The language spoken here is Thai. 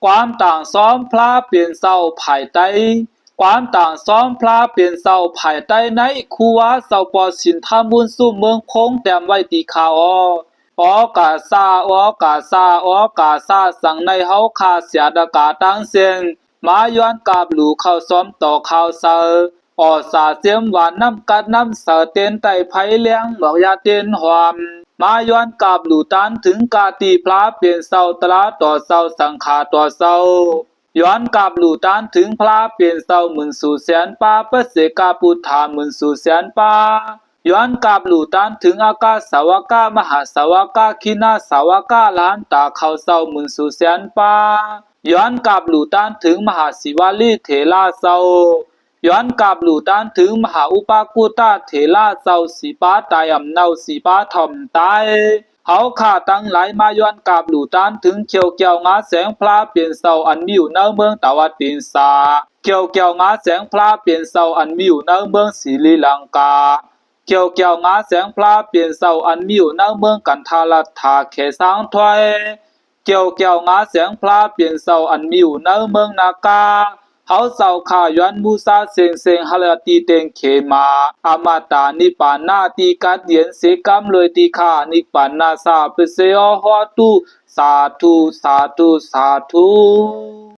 ความต่างซ้อมพระเปลี่ยนเศร้าภายใต้ความต่างซ้อมพระเปลี่ยนเศร้าภายใต้ในคูวาเศร้าปอสินทามุนสู้เมืองคงแต้มไว้ตีขาวอกาซาอกาซาอกาซาสั่งในเฮาคาเสียดากาตั้งเสียงมาย้อนกาบหลูเข้าซ้อมต่อข่าวเซอสาเสียมหวานน้ำกัดน้ำเสอเต้นไต่ไผเลี้ยงหมอกยาเต้นหวามมาย้อนกาบหลูตานถึงกาตีพระเปลี่ยนเศร้าตลาต่อเศร้าสังขาต่อเศร้าย้อนกาบหลูตานถึงพระเปลี่ยนเศร้าหมื่นสู่แสนป้าเปเสกาปุถาหมื่นสู่แสนป้าย้อนกาบหลูตานถึงอากาสาวกามหาสาวกาคินาสาวกาล้านตาเขาเศร้าหมื่นสู่แสนป้าย้อนกาบหลูตานถึงมหาศิวลีเถราเศร้าย้อนกาบหลูตานถึงมหาอุปากุตาเถราเศร้าสีป้าตายอำเนาสีป้าถ่อมตายเฮาข้าตั้งหลายมาย้อนกาบหลูตานถึงเขียวเกี่ยวงาแสงพระเปลี่ยนเศร้าอันมีอยู่ในเมืองตะวันตินสาเขียวเกี่ยวงาแสงพระเปลี่ยนเศร้าอันมีอยู่ในเมืองศรีลังกาเกี่ยวงาแสงพระเปลี่ยนเศร้าอันมีอยู่ในเมืองกันทาลัทธาเขสางถอยเกี่ยวงาแสงพระเปลี่ยนเศร้าอันมีอยู่ในเมืองนากาเฮาเศร้าข่าย้อนมูซาเซงฮาลาตีเตงเขมาอมาตานิปานาตีกัดเดียนเสกัมเลยตีข่านิปานาซาเปเซอฮอตุสาธุสาธุสาธุ